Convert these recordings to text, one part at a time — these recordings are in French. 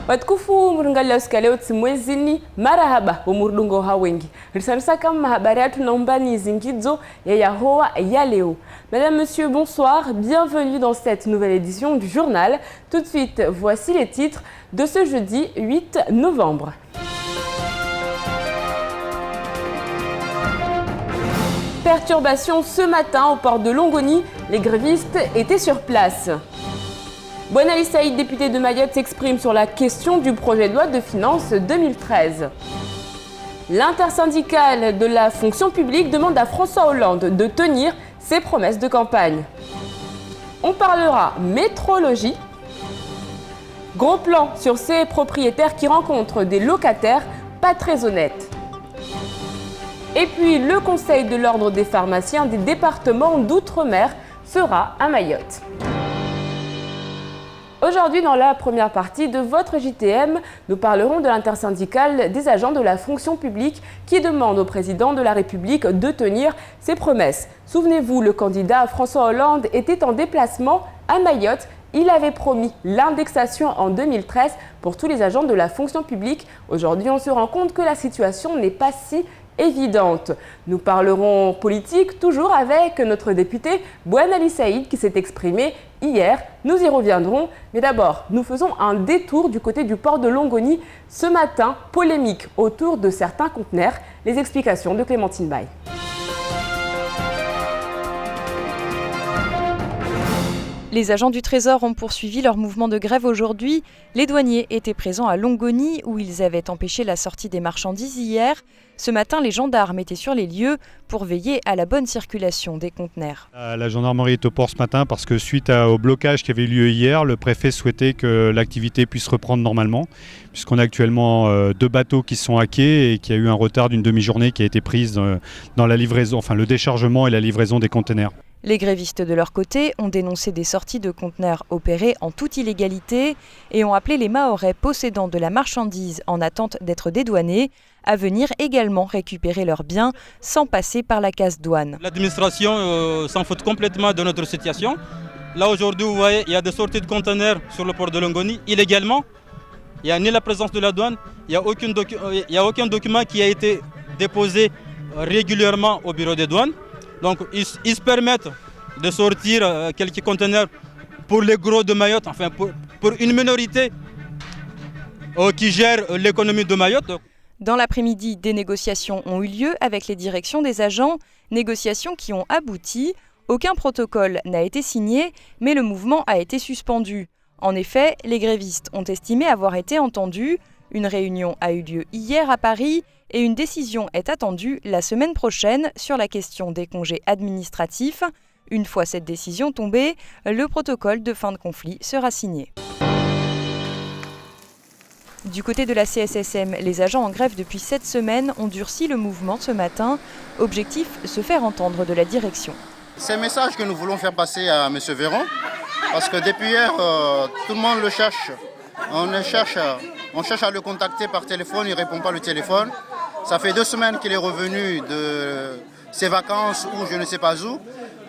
Watukufu murungalia usiku leo mwezini marahaba umurdungo hawengi. Risanisa kama habari yetu naomba ni zingizo ya yahoa ya leo. Mesdames, Messieurs, bonsoir. Bienvenue dans cette nouvelle édition du journal. Tout de suite, voici les titres de ce jeudi 8 novembre. Perturbation ce matin au port de Longoni. Les grévistes étaient sur place. Bouanali Saïd, député de Mayotte, s'exprime sur la question du projet de loi de finances 2013. L'intersyndicale de la fonction publique demande à François Hollande de tenir ses promesses de campagne. On parlera métrologie. Gros plan sur ces propriétaires qui rencontrent des locataires pas très honnêtes. Et puis le Conseil de l'ordre des pharmaciens des départements d'outre-mer sera à Mayotte. Aujourd'hui, dans la première partie de votre JTM, nous parlerons de l'intersyndicale des agents de la fonction publique qui demande au président de la République de tenir ses promesses. Souvenez-vous, le candidat François Hollande était en déplacement à Mayotte. Il avait promis l'indexation en 2013 pour tous les agents de la fonction publique. Aujourd'hui, on se rend compte que la situation n'est pas si évidente. Nous parlerons politique toujours avec notre député Bouanali Saïd qui s'est exprimé hier. Nous y reviendrons. Mais d'abord, nous faisons un détour du côté du port de Longoni. Ce matin, polémique autour de certains conteneurs. Les explications de Clémentine Baye. Les agents du Trésor ont poursuivi leur mouvement de grève aujourd'hui. Les douaniers étaient présents à Longoni où ils avaient empêché la sortie des marchandises hier. Ce matin, les gendarmes étaient sur les lieux pour veiller à la bonne circulation des conteneurs. La gendarmerie est au port ce matin parce que suite au blocage qui avait eu lieu hier, le préfet souhaitait que l'activité puisse reprendre normalement puisqu'on a actuellement 2 bateaux qui sont à quai et qu'il y a eu un retard d'une demi-journée qui a été prise dans la livraison, enfin le déchargement et la livraison des conteneurs. Les grévistes de leur côté ont dénoncé des sorties de conteneurs opérées en toute illégalité et ont appelé les Mahorais possédant de la marchandise en attente d'être dédouanés à venir également récupérer leurs biens sans passer par la case douane. L'administration s'en fout complètement de notre situation. Là aujourd'hui, vous voyez, il y a des sorties de conteneurs sur le port de Longoni illégalement. Il n'y a ni la présence de la douane, il n'y a aucun document qui a été déposé régulièrement au bureau des douanes. Donc ils se permettent de sortir quelques conteneurs pour les gros de Mayotte, enfin pour une minorité qui gère l'économie de Mayotte. Dans l'après-midi, des négociations ont eu lieu avec les directions des agents, négociations qui ont abouti. Aucun protocole n'a été signé, mais le mouvement a été suspendu. En effet, les grévistes ont estimé avoir été entendus. Une réunion a eu lieu hier à Paris et une décision est attendue la semaine prochaine sur la question des congés administratifs. Une fois cette décision tombée, le protocole de fin de conflit sera signé. Du côté de la CSSM, les agents en grève depuis 7 semaines ont durci le mouvement ce matin. Objectif, se faire entendre de la direction. C'est un message que nous voulons faire passer à M. Véron, parce que depuis hier, tout le monde le cherche. On cherche à le contacter par téléphone, il ne répond pas le téléphone. Ça fait 2 semaines qu'il est revenu de ses vacances ou je ne sais pas où,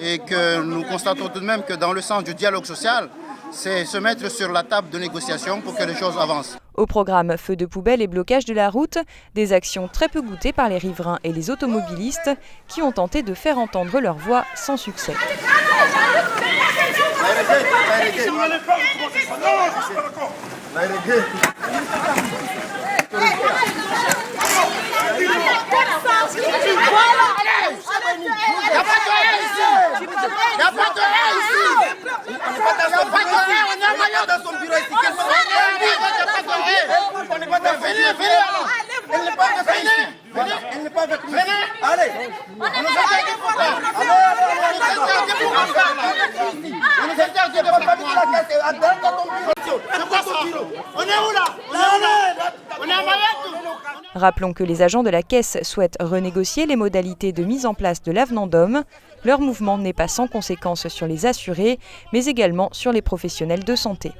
et que nous constatons tout de même que dans le sens du dialogue social, c'est se mettre sur la table de négociation pour que les choses avancent. Au programme feu de poubelle et blocage de la route, des actions très peu goûtées par les riverains et les automobilistes qui ont tenté de faire entendre leur voix sans succès. Rappelons que les agents de la Caisse souhaitent renégocier les modalités de mise en place de l'avenant d'hommes. Leur mouvement n'est pas sans conséquences sur les assurés, mais également sur les professionnels de santé.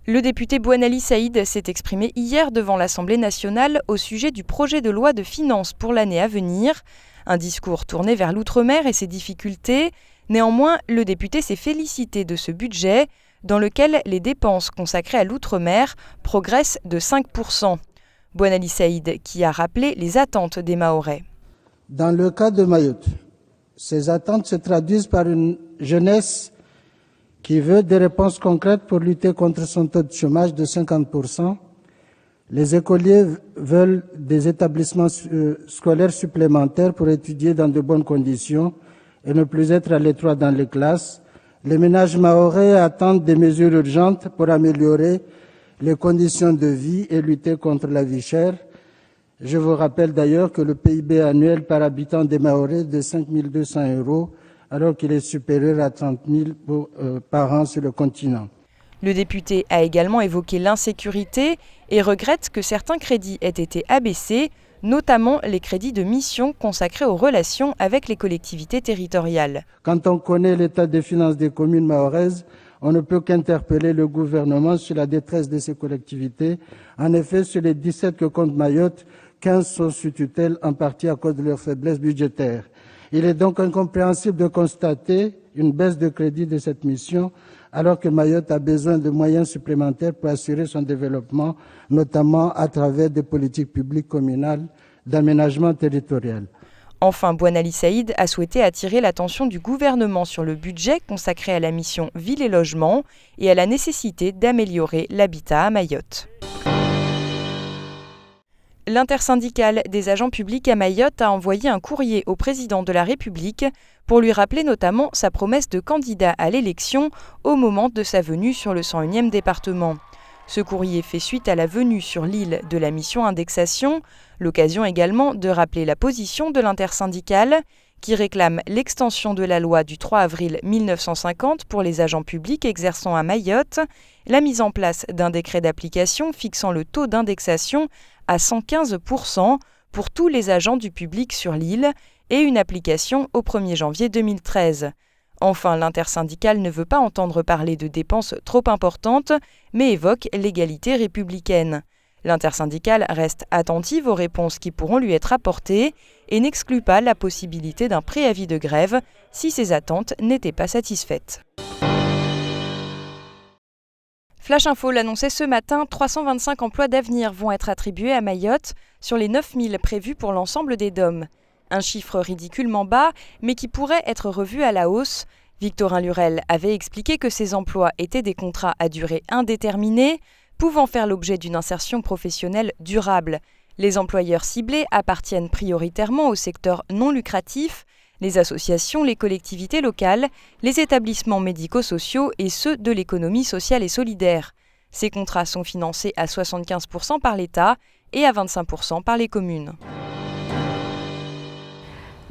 Le député Bouanali Saïd s'est exprimé hier devant l'Assemblée nationale au sujet du projet de loi de finances pour l'année à venir. Un discours tourné vers l'outre-mer et ses difficultés. Néanmoins, le député s'est félicité de ce budget. dans lequel les dépenses consacrées à l'outre-mer progressent de 5%. Bouanali Saïd qui a rappelé les attentes des Mahorais. Dans le cas de Mayotte, ces attentes se traduisent par une jeunesse qui veut des réponses concrètes pour lutter contre son taux de chômage de 50%. Les écoliers veulent des établissements scolaires supplémentaires pour étudier dans de bonnes conditions et ne plus être à l'étroit dans les classes. Les ménages mahorais attendent des mesures urgentes pour améliorer les conditions de vie et lutter contre la vie chère. Je vous rappelle d'ailleurs que le PIB annuel par habitant des Mahorais est de 5 200 €, alors qu'il est supérieur à 30 000 par an sur le continent. Le député a également évoqué l'insécurité et regrette que certains crédits aient été abaissés, notamment les crédits de mission consacrés aux relations avec les collectivités territoriales. Quand on connaît l'état des finances des communes mahoraises, on ne peut qu'interpeller le gouvernement sur la détresse de ces collectivités. En effet, sur les 17 que compte Mayotte, 15 sont sous tutelle, en partie à cause de leur faiblesse budgétaire. Il est donc incompréhensible de constater une baisse de crédit de cette mission, alors que Mayotte a besoin de moyens supplémentaires pour assurer son développement, notamment à travers des politiques publiques communales d'aménagement territorial. Enfin, Bouanali Saïd a souhaité attirer l'attention du gouvernement sur le budget consacré à la mission Ville et Logement et à la nécessité d'améliorer l'habitat à Mayotte. L'intersyndicale des agents publics à Mayotte a envoyé un courrier au président de la République pour lui rappeler notamment sa promesse de candidat à l'élection au moment de sa venue sur le 101e département. Ce courrier fait suite à la venue sur l'île de la mission indexation, l'occasion également de rappeler la position de l'intersyndicale qui réclame l'extension de la loi du 3 avril 1950 pour les agents publics exerçant à Mayotte, la mise en place d'un décret d'application fixant le taux d'indexation à 115% pour tous les agents du public sur l'île et une application au 1er janvier 2013. Enfin, l'intersyndicale ne veut pas entendre parler de dépenses trop importantes, mais évoque l'égalité républicaine. L'intersyndicale reste attentive aux réponses qui pourront lui être apportées et n'exclut pas la possibilité d'un préavis de grève si ses attentes n'étaient pas satisfaites. Flash Info l'annonçait ce matin, 325 emplois d'avenir vont être attribués à Mayotte sur les 9000 prévus pour l'ensemble des DOM. Un chiffre ridiculement bas, mais qui pourrait être revu à la hausse. Victorin Lurel avait expliqué que ces emplois étaient des contrats à durée indéterminée, pouvant faire l'objet d'une insertion professionnelle durable. Les employeurs ciblés appartiennent prioritairement au secteur non lucratif, les associations, les collectivités locales, les établissements médico-sociaux et ceux de l'économie sociale et solidaire. Ces contrats sont financés à 75% par l'État et à 25% par les communes.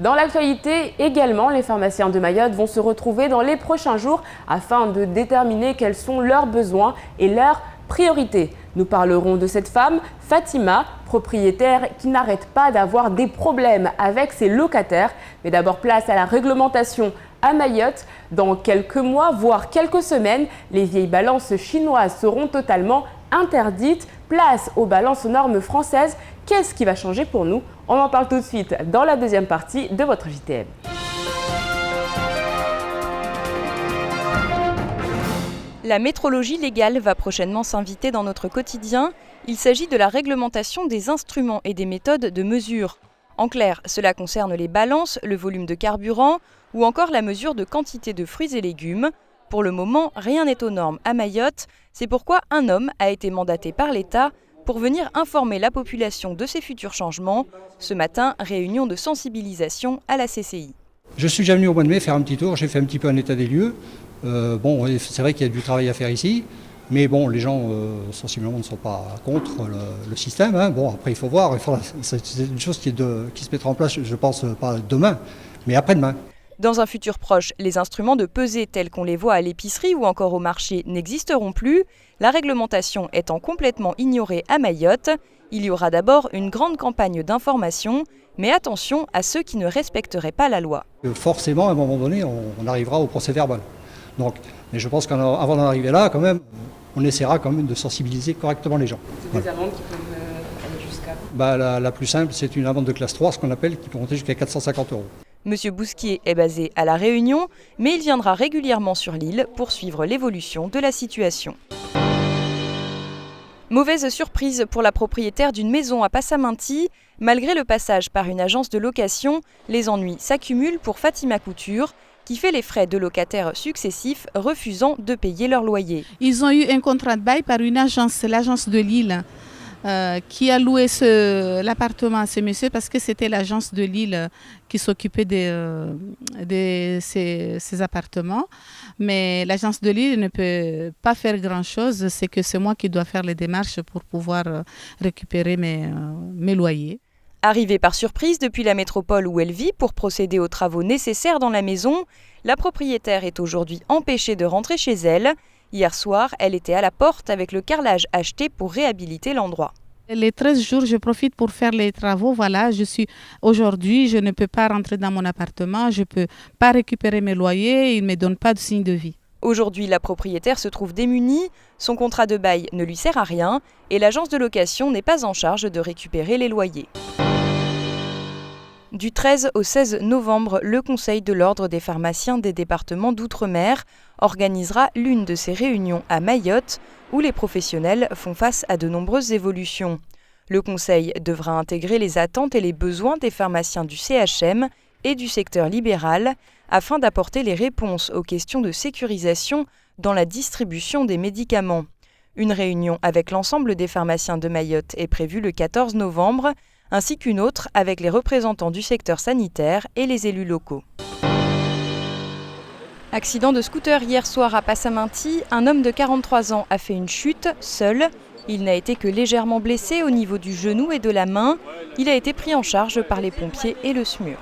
Dans l'actualité également, les pharmaciens de Mayotte vont se retrouver dans les prochains jours afin de déterminer quels sont leurs besoins et leurs priorités. Nous parlerons de cette femme, Fatima, propriétaire qui n'arrête pas d'avoir des problèmes avec ses locataires. Mais d'abord, place à la réglementation à Mayotte. Dans quelques mois, voire quelques semaines, les vieilles balances chinoises seront totalement interdites. Place aux balances aux normes françaises. Qu'est-ce qui va changer pour nous? On en parle tout de suite dans la deuxième partie de votre JTM. La métrologie légale va prochainement s'inviter dans notre quotidien. Il s'agit de la réglementation des instruments et des méthodes de mesure. En clair, cela concerne les balances, le volume de carburant ou encore la mesure de quantité de fruits et légumes. Pour le moment, rien n'est aux normes à Mayotte. C'est pourquoi un homme a été mandaté par l'État pour venir informer la population de ces futurs changements. Ce matin, réunion de sensibilisation à la CCI. Je suis déjà venu au mois de mai faire un petit tour, j'ai fait un petit peu un état des lieux. C'est vrai qu'il y a du travail à faire ici, mais bon, les gens sensiblement ne sont pas contre le système. Hein. Bon, après il faut voir, c'est une chose qui se mettra en place, je pense, pas demain, mais après-demain. Dans un futur proche, les instruments de pesée tels qu'on les voit à l'épicerie ou encore au marché n'existeront plus. La réglementation étant complètement ignorée à Mayotte, il y aura d'abord une grande campagne d'information, mais attention à ceux qui ne respecteraient pas la loi. Forcément, à un moment donné, on arrivera au procès verbal. Donc, mais je pense qu'avant d'en arriver là, quand même, on essaiera quand même de sensibiliser correctement les gens. C'est des amendes qui peuvent aller jusqu'à... La plus simple, c'est une amende de classe 3, ce qu'on appelle, qui peut monter jusqu'à 450 €. Monsieur Bousquier est basé à La Réunion, mais il viendra régulièrement sur l'île pour suivre l'évolution de la situation. Mauvaise surprise pour la propriétaire d'une maison à Passaminti. Malgré le passage par une agence de location, les ennuis s'accumulent pour Fatima Couture, qui fait les frais de locataires successifs refusant de payer leur loyer. Ils ont eu un contrat de bail par une agence, l'agence de Lille, qui a loué l'appartement à ces messieurs parce que c'était l'agence de Lille qui s'occupait de ces appartements. Mais l'agence de Lille ne peut pas faire grand-chose, c'est que c'est moi qui dois faire les démarches pour pouvoir récupérer mes loyers. Arrivée par surprise depuis la métropole où elle vit pour procéder aux travaux nécessaires dans la maison, la propriétaire est aujourd'hui empêchée de rentrer chez elle. Hier soir, elle était à la porte avec le carrelage acheté pour réhabiliter l'endroit. Les 13 jours, je profite pour faire les travaux. Voilà, aujourd'hui, je ne peux pas rentrer dans mon appartement, je ne peux pas récupérer mes loyers, ils ne me donnent pas de signe de vie. Aujourd'hui, la propriétaire se trouve démunie, son contrat de bail ne lui sert à rien et l'agence de location n'est pas en charge de récupérer les loyers. Du 13 au 16 novembre, le Conseil de l'Ordre des pharmaciens des départements d'outre-mer organisera l'une de ses réunions à Mayotte, où les professionnels font face à de nombreuses évolutions. Le Conseil devra intégrer les attentes et les besoins des pharmaciens du CHM et du secteur libéral, afin d'apporter les réponses aux questions de sécurisation dans la distribution des médicaments. Une réunion avec l'ensemble des pharmaciens de Mayotte est prévue le 14 novembre, ainsi qu'une autre avec les représentants du secteur sanitaire et les élus locaux. Accident de scooter hier soir à Passaminti, un homme de 43 ans a fait une chute, seul. Il n'a été que légèrement blessé au niveau du genou et de la main. Il a été pris en charge par les pompiers et le SMUR.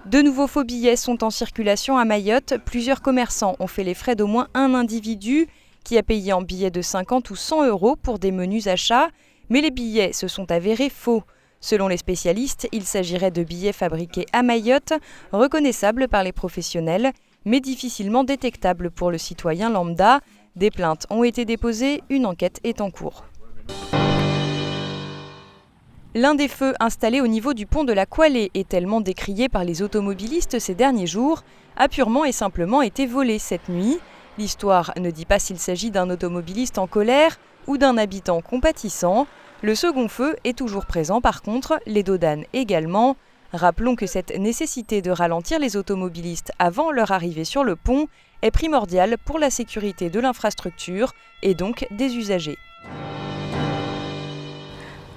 De nouveaux faux billets sont en circulation à Mayotte. Plusieurs commerçants ont fait les frais d'au moins un individu qui a payé en billets de 50 ou 100 € pour des menus achats. Mais les billets se sont avérés faux. Selon les spécialistes, il s'agirait de billets fabriqués à Mayotte, reconnaissables par les professionnels, mais difficilement détectables pour le citoyen lambda. Des plaintes ont été déposées, une enquête est en cours. L'un des feux installés au niveau du pont de la Couallée et tellement décrié par les automobilistes ces derniers jours, a purement et simplement été volé cette nuit. L'histoire ne dit pas s'il s'agit d'un automobiliste en colère ou d'un habitant compatissant. Le second feu est toujours présent par contre, les dodanes également. Rappelons que cette nécessité de ralentir les automobilistes avant leur arrivée sur le pont est primordiale pour la sécurité de l'infrastructure et donc des usagers.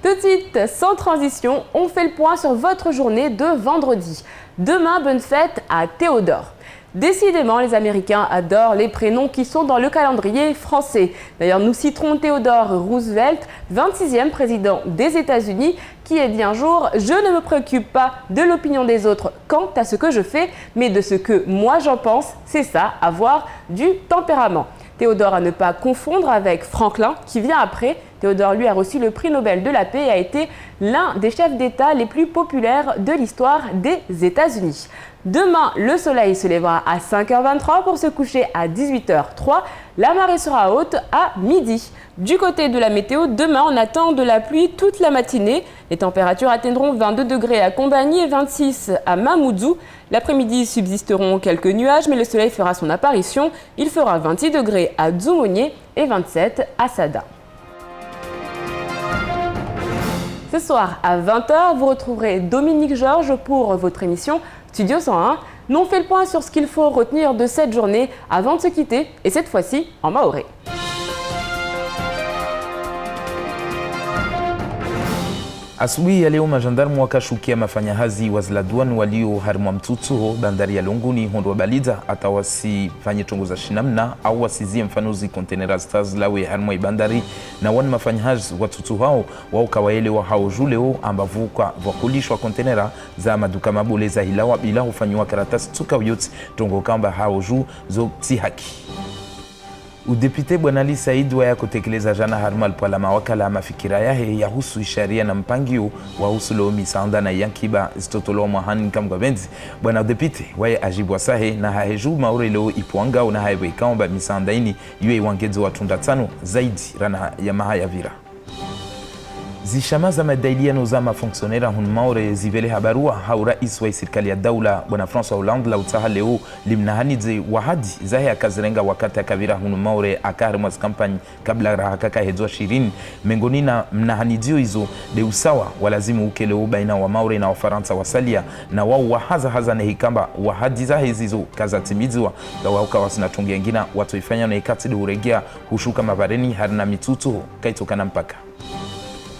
Tout de suite, sans transition, on fait le point sur votre journée de vendredi. Demain, bonne fête à Théodore. Décidément, les Américains adorent les prénoms qui sont dans le calendrier français. D'ailleurs, nous citerons Theodore Roosevelt, 26e président des États-Unis, qui a dit un jour « Je ne me préoccupe pas de l'opinion des autres quant à ce que je fais, mais de ce que moi j'en pense, c'est ça, avoir du tempérament ». Théodore à ne pas confondre avec Franklin, qui vient après. Théodore, lui, a reçu le prix Nobel de la paix et a été l'un des chefs d'État les plus populaires de l'histoire des États-Unis. Demain, le soleil se lèvera à 5h23 pour se coucher à 18h03. La marée sera haute à midi. Du côté de la météo, demain, on attend de la pluie toute la matinée. Les températures atteindront 22 degrés à Combani et 26 à Mamoudzou. L'après-midi, subsisteront quelques nuages, mais le soleil fera son apparition. Il fera 26 degrés à Dzoumogné et 27 à Sada. Ce soir à 20h, vous retrouverez Dominique Georges pour votre émission Studio 101. Nous on fait le point sur ce qu'il faut retenir de cette journée avant de se quitter, et cette fois-ci en maoré. Asubuhi ya leo majandarmu wakashukia mafanyakazi wa Zladwan walioharimwa mtutu bandari ya Longoni Hondo Baliza atawasifanye chunguza shinamna au wasizie mfanuzi kontenera stars lawe harimwa bandari na wani mafanyakazi watutu hao wao kawaelewa hao juleo ambavuka wakulishwa kontenera za maduka mabule za hilawa bila hufanywa karatasi tukawiyoti tongo kamba hao ju zo tihaki. Udepite Bwana Ali Said waya kutekeleza jana harmal pala mawakala mafikira yahe yahusu isharia na mpangio wa husulo misanda na yankiba zitotolo mwahani kamgwa benzi. Bwana udepite waya ajibu sahe na haheju maure leo ipuanga na haewe kaomba misanda ini yue wangezo wa tunda tano zaidi rana ya mahaya vira. Zishama za madailia za mafonksionera hun maure zivele habarua hau rais wa serikali ya daula bwana François Hollande la utaha leo limnahanidze wahadi zahe akazirenga wakati akavira hun maure akari mwas kampani kabla rahakaka hedzwa shirini mengoni na mnahanidio hizo de usawa walazimu ukeleo baina wa maure na wafaransa wasalia na wao wahaza na hikamba wahadi zahe hizo kazatimizwa la wauka wasinatungia ngina watu ifanya na ikati de uregea hushuka mabareni harina mitutu kaitokana mpaka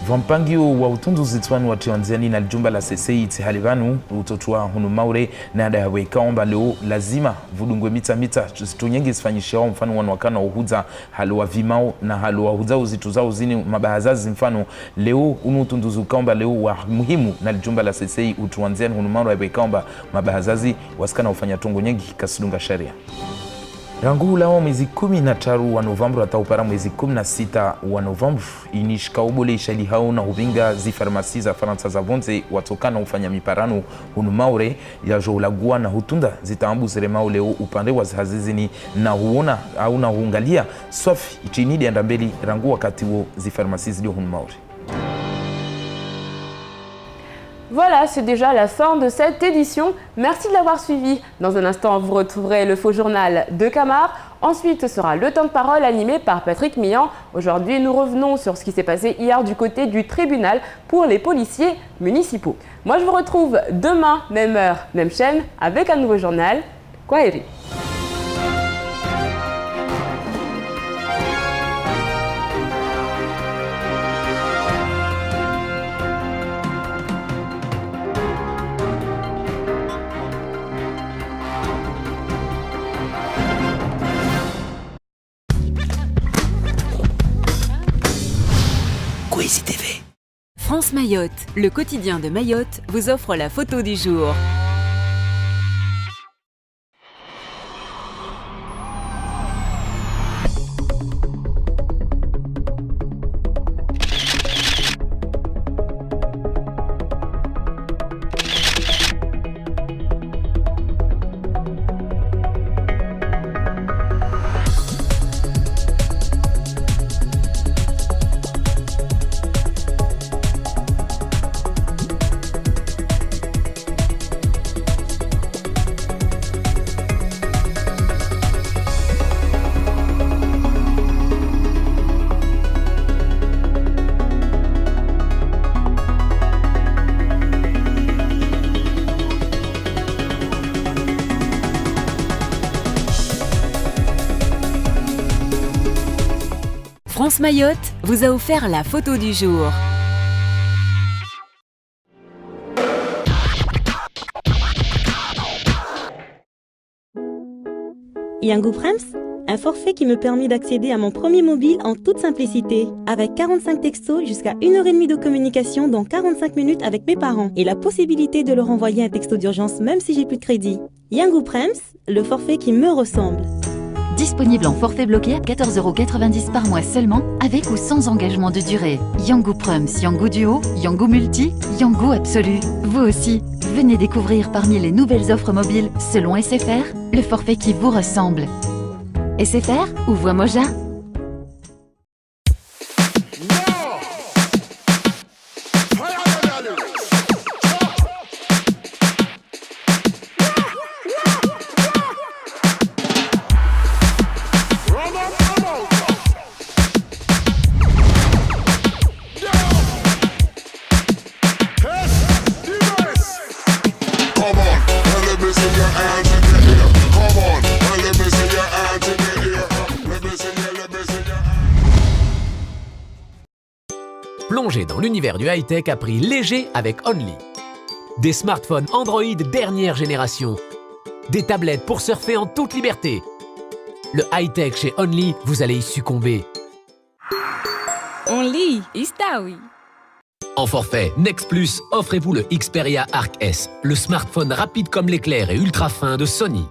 Vampangio wa utunduzi twanu wa Tanzania na jumba la CCI Tihalivanu utotua hunu maure na ada wekaomba leo lazima vudungwe mita tunyenge sifanyishao mfano wanwakana uhuza halwa vimao na halwa uhuza uzitu zao zini mabahazazi mfano leo unutunduzi ukaomba leo wa muhimu na jumba la CCI utuanzia hunu maure wa wekaomba mabahazazi wasikana ufanya tongo nyingi kasidunga sharia. Rangu lao mwezi 13 wa Novemba ataupara mwezi 16 wa Novemba inishika ubole ishali hao na uvinga zi farmasi za Faransa za vonze watokana ufanya miparano hunu maure ya joulagua na hutunda zitaambu zeremao leo upande wa zihazizini na huona au na huungalia swafi ichini di andambeli rangu wakati wo zi farmasi zilio hunu maure. Voilà, c'est déjà la fin de cette édition. Merci de l'avoir suivi. Dans un instant, vous retrouverez le faux journal de Camar. Ensuite, ce sera le temps de parole animé par Patrick Millan. Aujourd'hui, nous revenons sur ce qui s'est passé hier du côté du tribunal pour les policiers municipaux. Moi, je vous retrouve demain, même heure, même chaîne, avec un nouveau journal. Kwaheri. TV. France Mayotte, le quotidien de Mayotte, vous offre la photo du jour. France Mayotte vous a offert la photo du jour. Yango Prems, un forfait qui me permet d'accéder à mon premier mobile en toute simplicité, avec 45 textos jusqu'à 1h30 de communication dont 45 minutes avec mes parents et la possibilité de leur envoyer un texto d'urgence même si j'ai plus de crédit. Yango Prems, le forfait qui me ressemble. Disponible en forfait bloqué à 14,90 € par mois seulement, avec ou sans engagement de durée. Yango Prums, Yango Duo, Yango Multi, Yango Absolu. Vous aussi, venez découvrir parmi les nouvelles offres mobiles selon SFR, le forfait qui vous ressemble. SFR ou Voix Moja? Plongez dans l'univers du high-tech à prix léger avec Only. Des smartphones Android dernière génération. Des tablettes pour surfer en toute liberté. Le high-tech chez Only, vous allez y succomber. Only, está oui. En forfait Next Plus, offrez-vous le Xperia Arc S, le smartphone rapide comme l'éclair et ultra fin de Sony.